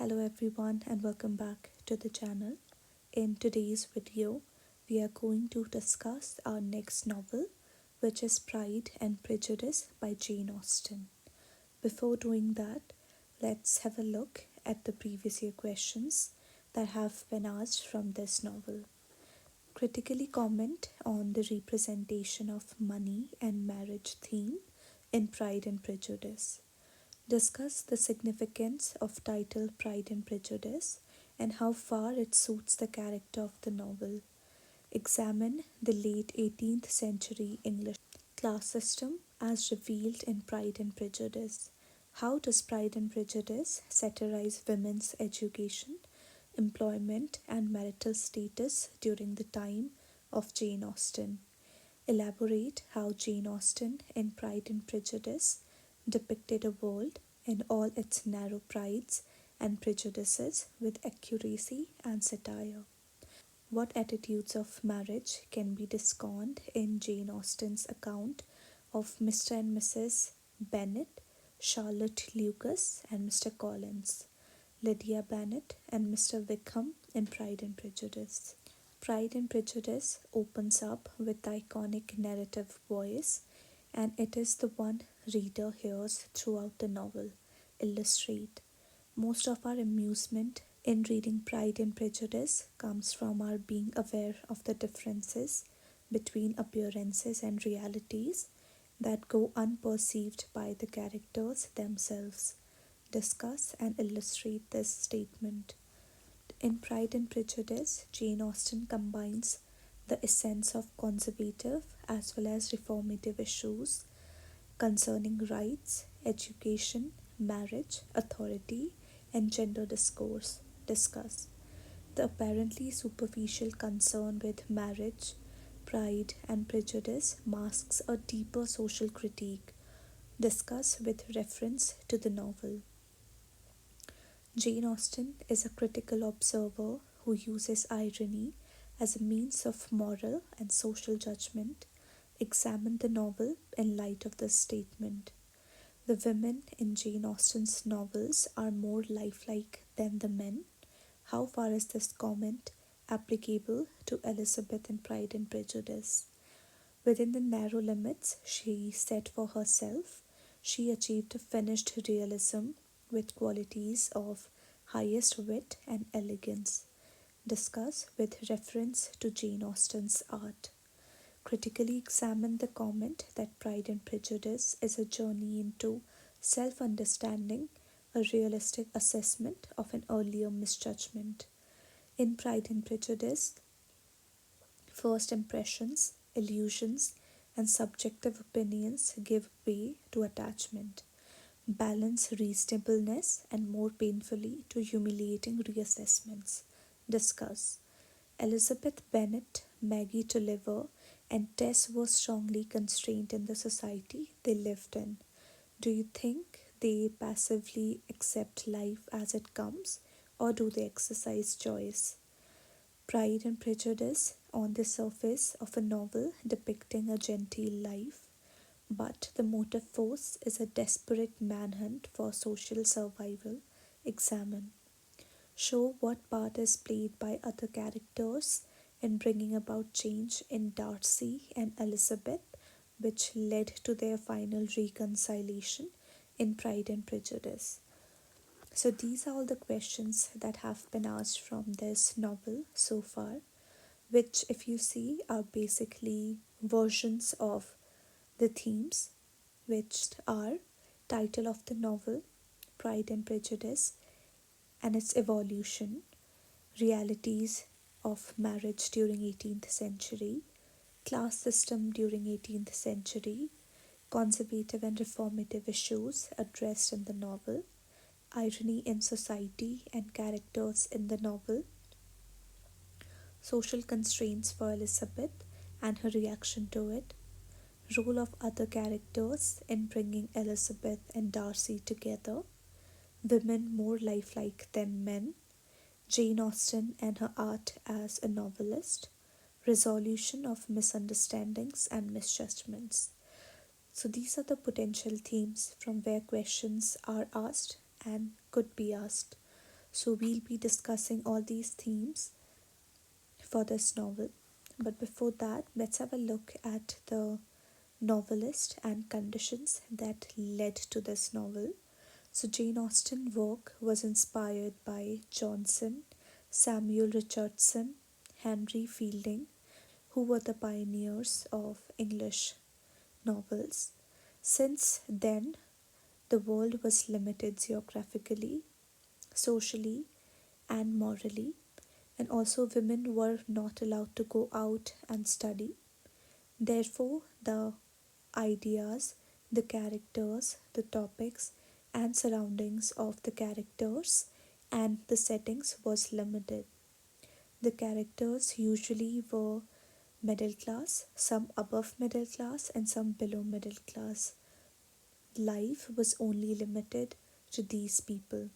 Hello everyone and welcome back to the channel. In today's video, we are going to discuss our next novel, which is Pride and Prejudice by Jane Austen. Before doing that, let's have a look at the previous year questions that have been asked from this novel. Critically comment on the representation of money and marriage theme in Pride and Prejudice. Discuss the significance of title Pride and Prejudice and how far it suits the character of the novel. Examine the late 18th century English class system as revealed in Pride and Prejudice. How does Pride and Prejudice satirize women's education, employment, and marital status during the time of Jane Austen? Elaborate how Jane Austen in Pride and Prejudice depicted a world in all its narrow prides and prejudices with accuracy and satire. What attitudes of marriage can be discerned in Jane Austen's account of Mr. and Mrs. Bennet, Charlotte Lucas, and Mr. Collins, Lydia Bennet, and Mr. Wickham in Pride and Prejudice? Pride and Prejudice opens up with the iconic narrative voice, and it is the one reader hears throughout the novel. Illustrate. Most of our amusement in reading Pride and Prejudice comes from our being aware of the differences between appearances and realities that go unperceived by the characters themselves. Discuss and illustrate this statement. In Pride and Prejudice, Jane Austen combines the essence of conservative as well as reformative issues concerning rights, education, marriage, authority, and gender discourse. Discuss. The apparently superficial concern with marriage, pride, and prejudice masks a deeper social critique. Discuss with reference to the novel. Jane Austen is a critical observer who uses irony as a means of moral and social judgment. Examine the novel in light of this statement. The women in Jane Austen's novels are more lifelike than the men. How far is this comment applicable to Elizabeth in Pride and Prejudice? Within the narrow limits she set for herself, she achieved a finished realism with qualities of highest wit and elegance. Discuss with reference to Jane Austen's art. Critically examine the comment that Pride and Prejudice is a journey into self understanding, a realistic assessment of an earlier misjudgment. In Pride and Prejudice, first impressions, illusions, and subjective opinions give way to attachment, balance reasonableness, and more painfully to humiliating reassessments. Discuss. Elizabeth Bennet, Maggie Tulliver, and Tess were strongly constrained in the society they lived in. Do you think they passively accept life as it comes, or do they exercise choice? Pride and Prejudice, on the surface of a novel depicting a genteel life, but the motive force is a desperate manhunt for social survival. Examine. Show what part is played by other characters in bringing about change in Darcy and Elizabeth, which led to their final reconciliation in Pride and Prejudice. So, these are all the questions that have been asked from this novel so far, which, if you see, are basically versions of the themes, which are title of the novel, Pride and Prejudice, and its evolution, realities of marriage during 18th century, class system during 18th century, conservative and reformative issues addressed in the novel, irony in society and characters in the novel, social constraints for Elizabeth and her reaction to it, role of other characters in bringing Elizabeth and Darcy together, women more lifelike than men, Jane Austen and her art as a novelist, resolution of misunderstandings and misjudgments. So, these are the potential themes from where questions are asked and could be asked. So we'll be discussing all these themes for this novel. But before that, let's have a look at the novelist and conditions that led to this novel. So Jane Austen's work was inspired by Johnson, Samuel Richardson, Henry Fielding, who were the pioneers of English novels. Since then, the world was limited geographically, socially, and morally, and also women were not allowed to go out and study. Therefore, the ideas, the characters, the topics, and surroundings of the characters and the settings was limited. The characters usually were middle class, some above middle class, and some below middle class. Life was only limited to these people.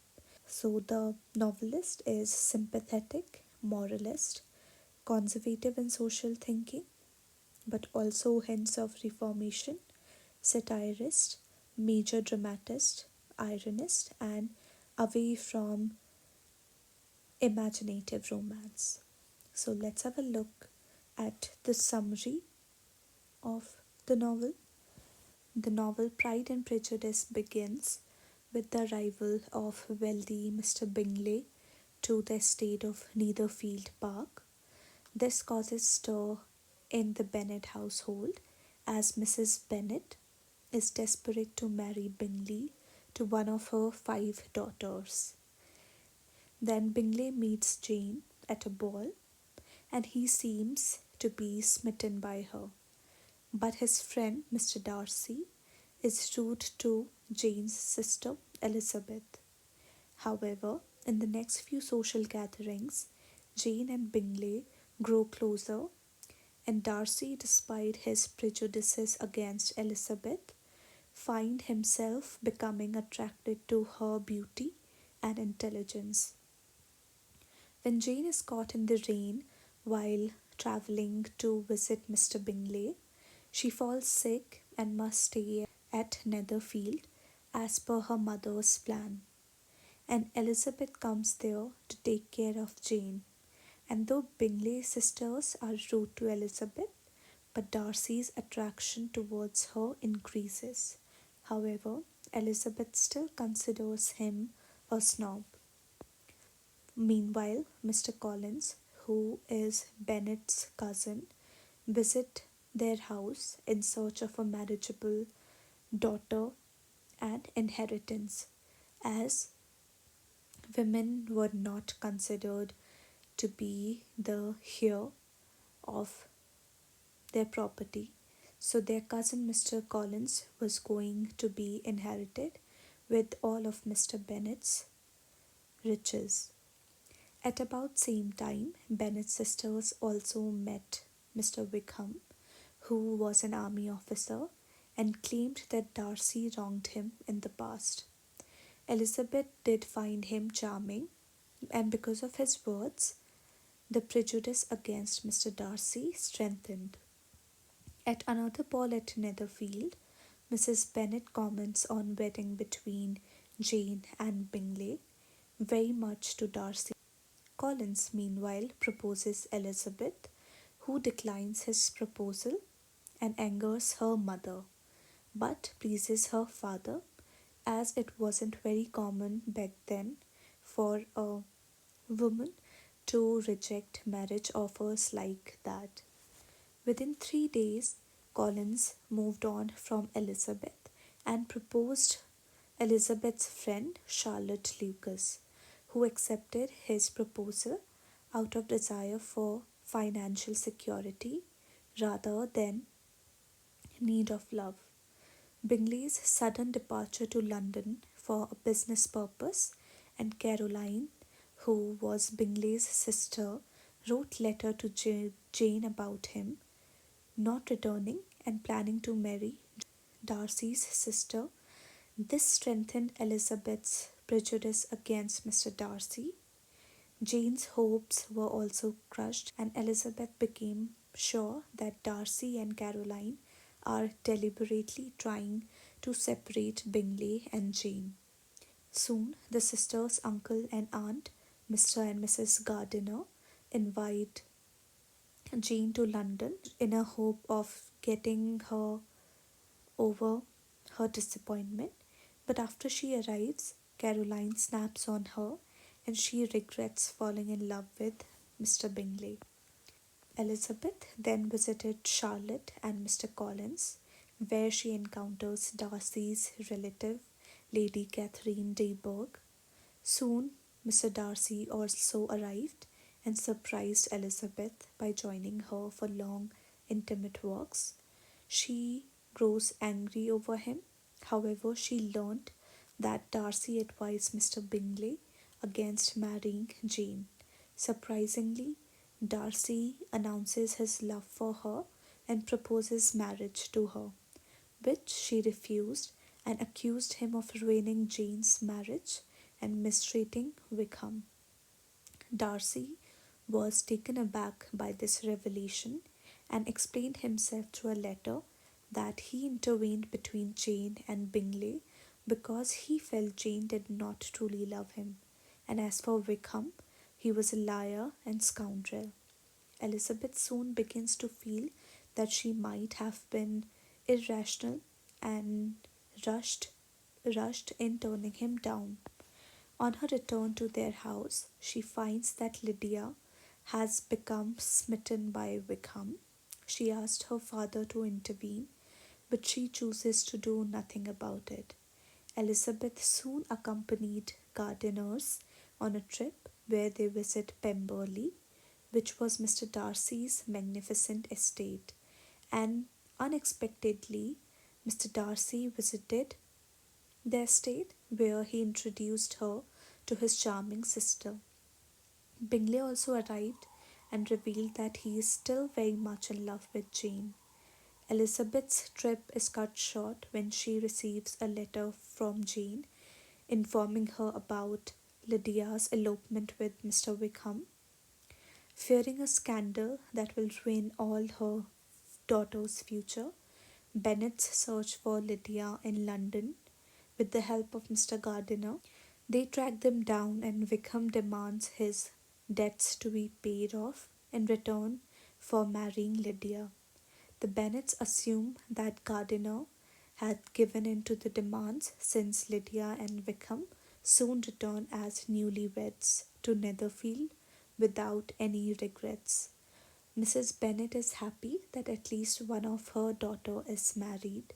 So the novelist is sympathetic, moralist, conservative in social thinking, but also hints of reformation, satirist, major dramatist, ironist, and away from imaginative romance. So let's have a look at the summary of the novel. The novel Pride and Prejudice begins with the arrival of wealthy Mr. Bingley to the estate of Netherfield Park. This causes stir in the Bennet household as Mrs. Bennet is desperate to marry Bingley to one of her 5 daughters. Then Bingley meets Jane at a ball and he seems to be smitten by her. But his friend Mr. Darcy is rude to Jane's sister Elizabeth. However, in the next few social gatherings, Jane and Bingley grow closer, and Darcy, despite his prejudices against Elizabeth, find himself becoming attracted to her beauty and intelligence. When Jane is caught in the rain while travelling to visit Mr. Bingley, she falls sick and must stay at Netherfield as per her mother's plan. And Elizabeth comes there to take care of Jane. And though Bingley's sisters are rude to Elizabeth, but Darcy's attraction towards her increases. However, Elizabeth still considers him a snob. Meanwhile, Mr. Collins, who is Bennet's cousin, visit their house in search of a marriageable daughter and inheritance, as women were not considered to be the heir of their property. So their cousin Mr. Collins was going to be inherited with all of Mr. Bennet's riches. At about same time, Bennet's sisters also met Mr. Wickham, who was an army officer and claimed that Darcy wronged him in the past. Elizabeth did find him charming, and because of his words, the prejudice against Mr. Darcy strengthened. At another ball at Netherfield, Mrs. Bennet comments on wedding between Jane and Bingley, very much to Darcy. Collins, meanwhile, proposes Elizabeth, who declines his proposal and angers her mother, but pleases her father, as it wasn't very common back then for a woman to reject marriage offers like that. Within 3 days, Collins moved on from Elizabeth and proposed Elizabeth's friend Charlotte Lucas, who accepted his proposal out of desire for financial security rather than need of love. Bingley's sudden departure to London for a business purpose, and Caroline, who was Bingley's sister, wrote letter to Jane about him not returning and planning to marry Darcy's sister. This strengthened Elizabeth's prejudice against Mr. Darcy. Jane's hopes were also crushed, and Elizabeth became sure that Darcy and Caroline are deliberately trying to separate Bingley and Jane. Soon, the sisters, uncle, and aunt, Mr. and Mrs. Gardiner, invite Jane to London in a hope of getting her over her disappointment. But after she arrives, Caroline snaps on her and she regrets falling in love with Mr. Bingley. Elizabeth then visited Charlotte and Mr. Collins, where she encounters Darcy's relative, Lady Catherine de Bourgh. Soon, Mr. Darcy also arrived and surprised Elizabeth by joining her for long, intimate walks. She grows angry over him. However, she learned that Darcy advised Mr. Bingley against marrying Jane. Surprisingly, Darcy announces his love for her and proposes marriage to her, which she refused and accused him of ruining Jane's marriage and mistreating Wickham. Darcy was taken aback by this revelation and explained himself through a letter that he intervened between Jane and Bingley because he felt Jane did not truly love him, and as for Wickham, he was a liar and scoundrel. Elizabeth soon begins to feel that she might have been irrational and rushed rushed in turning him down. On her return to their house, she finds that Lydia has become smitten by Wickham. She asked her father to intervene, but she chooses to do nothing about it. Elizabeth soon accompanied Gardiners on a trip where they visit Pemberley, which was Mr. Darcy's magnificent estate, and unexpectedly, Mr. Darcy visited the estate where he introduced her to his charming sister. Bingley also arrived and revealed that he is still very much in love with Jane. Elizabeth's trip is cut short when she receives a letter from Jane informing her about Lydia's elopement with Mr. Wickham. Fearing a scandal that will ruin all her daughter's future, Bennet's search for Lydia in London with the help of Mr. Gardiner. They track them down and Wickham demands his debts to be paid off in return for marrying Lydia. The Bennets assume that Gardiner had given in to the demands since Lydia and Wickham soon return as newlyweds to Netherfield without any regrets. Mrs. Bennet is happy that at least one of her daughter is married.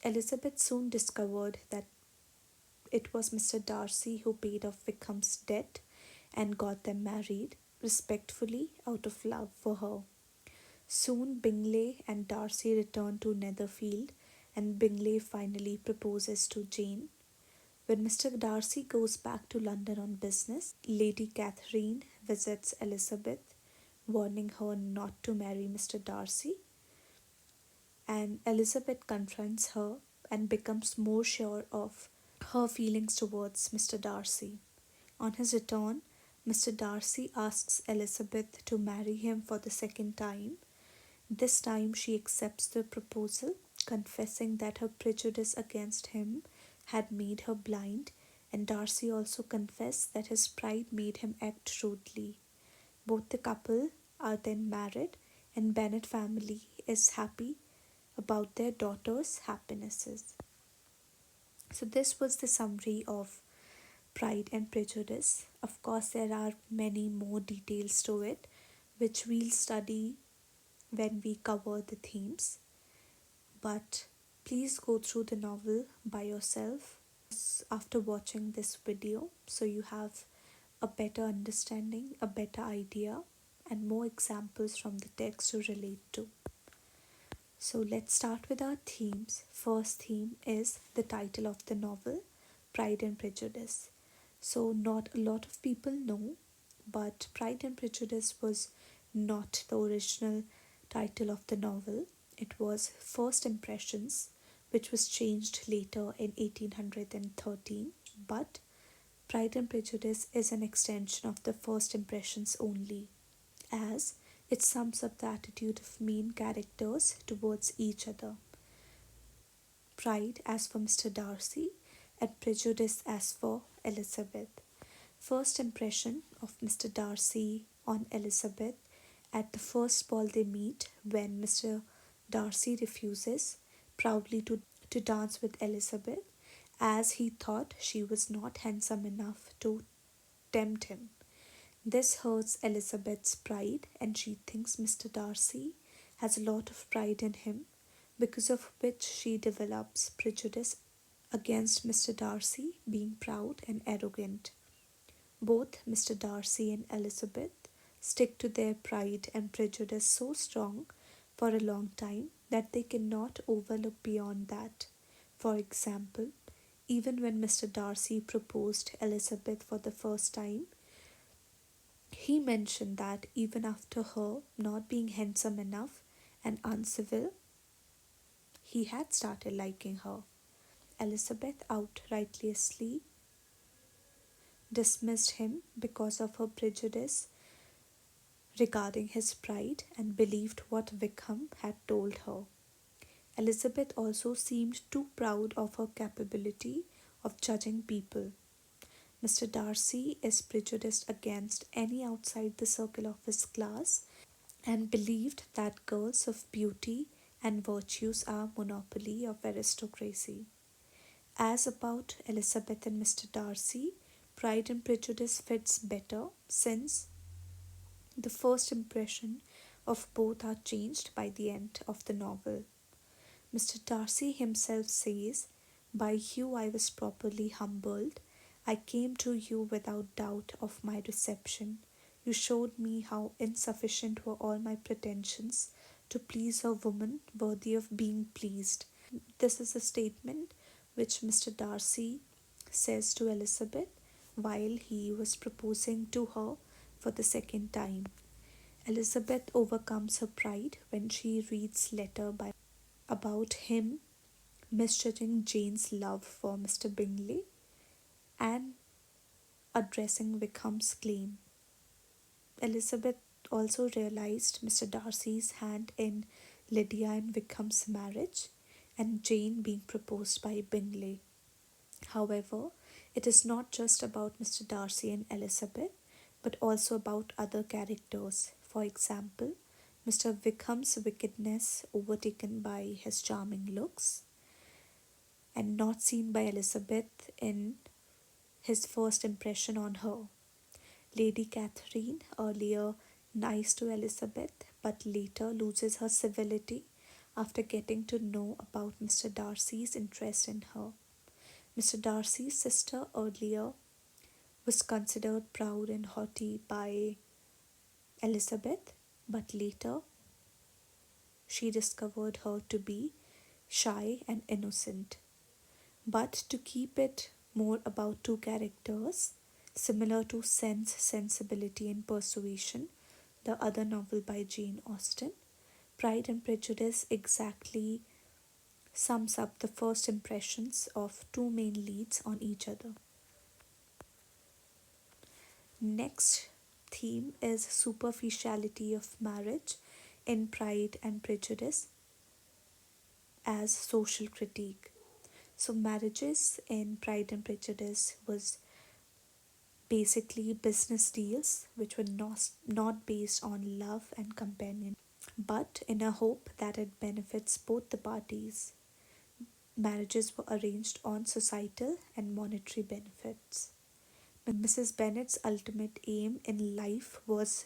Elizabeth soon discovered that it was Mr. Darcy who paid off Wickham's debt and got them married, respectfully out of love for her. Soon Bingley and Darcy return to Netherfield and Bingley finally proposes to Jane. When Mr. Darcy goes back to London on business, Lady Catherine visits Elizabeth, warning her not to marry Mr. Darcy, and Elizabeth confronts her and becomes more sure of her feelings towards Mr. Darcy. On his return, Mr. Darcy asks Elizabeth to marry him for the second time. This time she accepts the proposal, confessing that her prejudice against him had made her blind, and Darcy also confessed that his pride made him act rudely. Both the couple are then married, and Bennet family is happy about their daughter's happinesses. So this was the summary of Pride and Prejudice. Of course, there are many more details to it, which we'll study when we cover the themes. But please go through the novel by yourself after watching this video so you have a better understanding, a better idea, and more examples from the text to relate to. So let's start with our themes. First theme is the title of the novel, Pride and Prejudice. So not a lot of people know, but Pride and Prejudice was not the original title of the novel. It was First Impressions, which was changed later in 1813. But Pride and Prejudice is an extension of the First Impressions only, as it sums up the attitude of main characters towards each other. Pride, as for Mr. Darcy, and Prejudice as for Elizabeth. First impression of Mr. Darcy on Elizabeth at the first ball they meet, when Mr. Darcy refuses proudly to dance with Elizabeth, as he thought she was not handsome enough to tempt him. This hurts Elizabeth's pride, and she thinks Mr. Darcy has a lot of pride in him, because of which she develops prejudice against Mr. Darcy being proud and arrogant. Both Mr. Darcy and Elizabeth stick to their pride and prejudice so strong for a long time that they cannot overlook beyond that. For example, even when Mr. Darcy proposed Elizabeth for the first time, he mentioned that even after her not being handsome enough and uncivil, he had started liking her. Elizabeth outrightly dismissed him because of her prejudice regarding his pride and believed what Wickham had told her. Elizabeth also seemed too proud of her capability of judging people. Mr. Darcy is prejudiced against any outside the circle of his class and believed that girls of beauty and virtues are monopoly of aristocracy. As about Elizabeth and Mr. Darcy, Pride and Prejudice fits better, since the first impression of both are changed by the end of the novel. Mr. Darcy himself says, "By you I was properly humbled. I came to you without doubt of my reception. You showed me how insufficient were all my pretensions to please a woman worthy of being pleased." This is a statement which Mr. Darcy says to Elizabeth while he was proposing to her for the second time. Elizabeth overcomes her pride when she reads letter about him misjudging Jane's love for Mr. Bingley and addressing Wickham's claim. Elizabeth also realized Mr. Darcy's hand in Lydia and Wickham's marriage and Jane being proposed by Bingley. However, it is not just about Mr. Darcy and Elizabeth, but also about other characters. For example, Mr. Wickham's wickedness overtaken by his charming looks and not seen by Elizabeth in his first impression on her. Lady Catherine, earlier nice to Elizabeth, but later loses her civility after getting to know about Mr. Darcy's interest in her. Mr. Darcy's sister earlier was considered proud and haughty by Elizabeth, but later she discovered her to be shy and innocent. But to keep it more about two characters, similar to Sense, Sensibility and Persuasion, the other novel by Jane Austen, Pride and Prejudice exactly sums up the first impressions of two main leads on each other. Next theme is superficiality of marriage in Pride and Prejudice as social critique. So marriages in Pride and Prejudice was basically business deals which were not based on love and companionship, but in a hope that it benefits both the parties. Marriages were arranged on societal and monetary benefits. Mrs. Bennet's ultimate aim in life was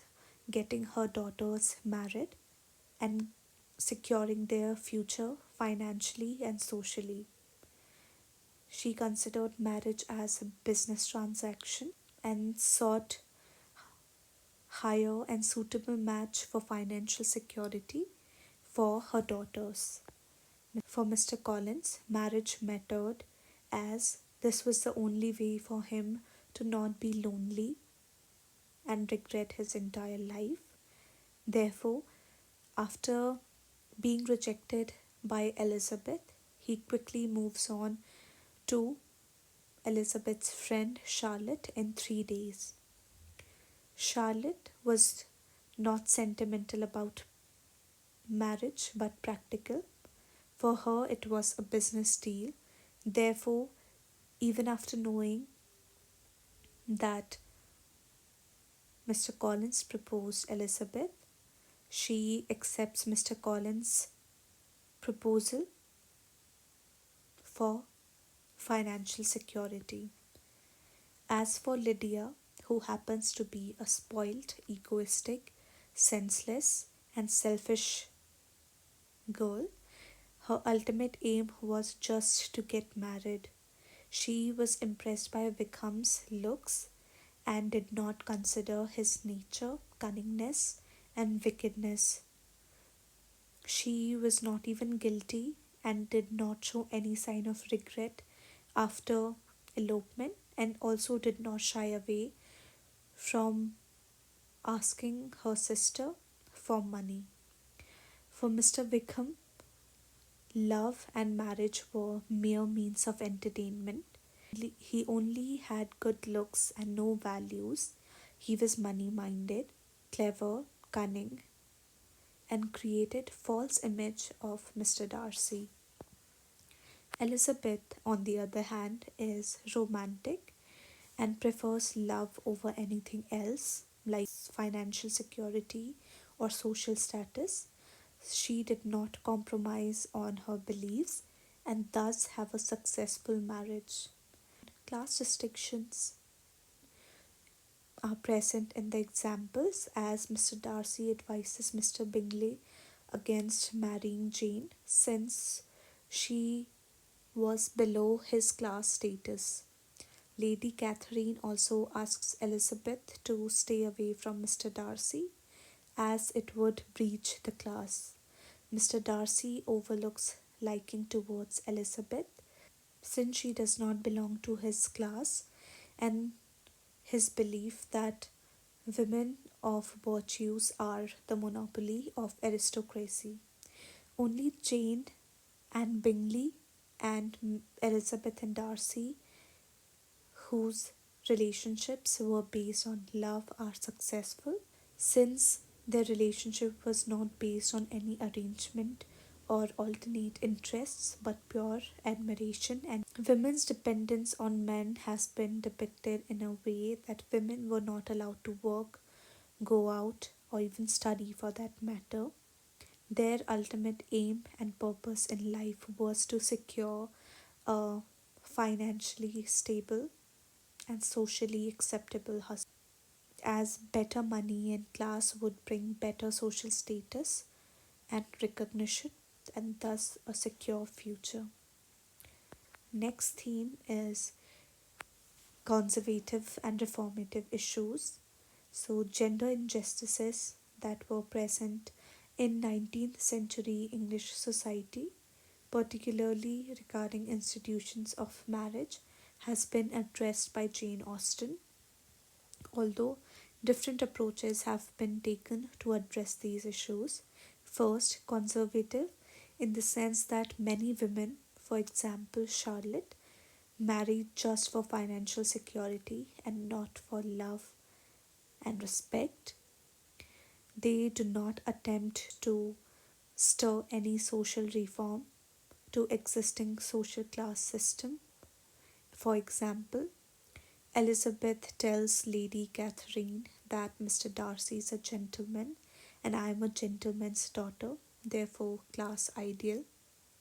getting her daughters married and securing their future financially and socially. She considered marriage as a business transaction and sought higher and suitable match for financial security for her daughters. For Mr. Collins, marriage mattered as this was the only way for him to not be lonely and regret his entire life. Therefore, after being rejected by Elizabeth, he quickly moves on to Elizabeth's friend Charlotte in 3 days. Charlotte was not sentimental about marriage but practical. For her, it was a business deal. Therefore, Even after knowing that Mr. Collins proposed Elizabeth, she accepts Mr. Collins' proposal for financial security. As for Lydia, who happens to be a spoilt, egoistic, senseless, and selfish girl, her ultimate aim was just to get married. She was impressed by Wickham's looks and did not consider his nature, cunningness, and wickedness. She was not even guilty and did not show any sign of regret after elopement, and also did not shy away from asking her sister for money. For Mr. Wickham, love and marriage were mere means of entertainment. He only had good looks and no values. He was money minded, clever, cunning, and created false image of Mr. Darcy. Elizabeth, on the other hand, is romantic and prefers love over anything else, like financial security or social status. She did not compromise on her beliefs and thus have a successful marriage. Class distinctions are present in the examples as Mr. Darcy advises Mr. Bingley against marrying Jane since she was below his class status. Lady Catherine also asks Elizabeth to stay away from Mr. Darcy as it would breach the class. Mr. Darcy overlooks liking towards Elizabeth since she does not belong to his class, and his belief that women of virtues are the monopoly of aristocracy. Only Jane and Bingley and Elizabeth and Darcy, whose relationships were based on love, are successful since their relationship was not based on any arrangement or alternate interests but pure admiration. And women's dependence on men has been depicted in a way that women were not allowed to work, go out, or even study for that matter. Their ultimate aim and purpose in life was to secure a financially stable and socially acceptable husband, as better money and class would bring better social status and recognition and thus a secure future. Next theme is conservative and reformative issues. So, gender injustices that were present in 19th century English society, particularly regarding institutions of marriage, has been addressed by Jane Austen, although different approaches have been taken to address these issues. First, conservative, in the sense that many women, for example Charlotte, married just for financial security and not for love and respect. They do not attempt to stir any social reform to existing social class system. For example, Elizabeth tells Lady Catherine that Mr. Darcy is a gentleman and I am a gentleman's daughter, therefore class ideal.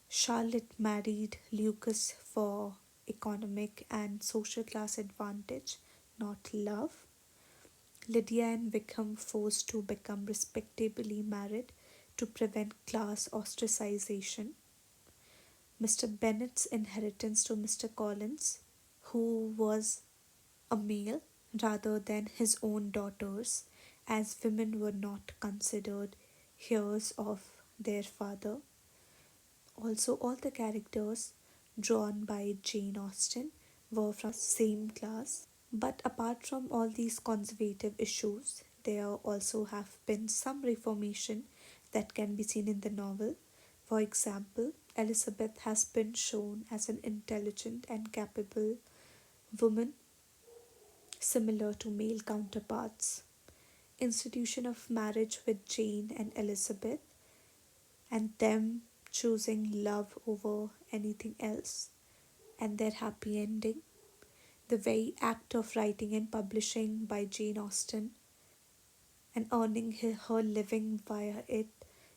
Charlotte married Lucas for economic and social class advantage, not love. Lydia and Wickham forced to become respectably married to prevent class ostracization. Mr. Bennet's inheritance to Mr. Collins, who was a male rather than his own daughters, as women were not considered heirs of their father. Also, all the characters drawn by Jane Austen were from the same class. But apart from all these conservative issues, there also have been some reformation that can be seen in the novel. For example, Elizabeth has been shown as an intelligent and capable woman similar to male counterparts. Institution of marriage with Jane and Elizabeth, and them choosing love over anything else, and their happy ending The very act of writing and publishing by Jane Austen and earning her living via it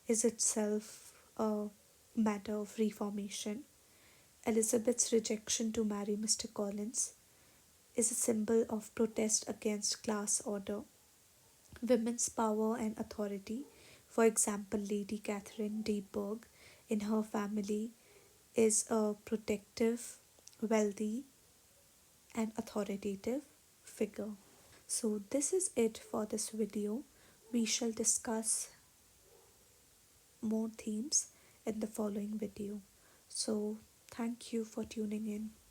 is itself a matter of reformation. Elizabeth's rejection to marry Mr. Collins is a symbol of protest against class order, women's power and authority. For example, Lady Catherine de Bourgh in her family is a protective, wealthy, and authoritative figure. So, this is it for this video. We shall discuss more themes in the following video. So, thank you for tuning in.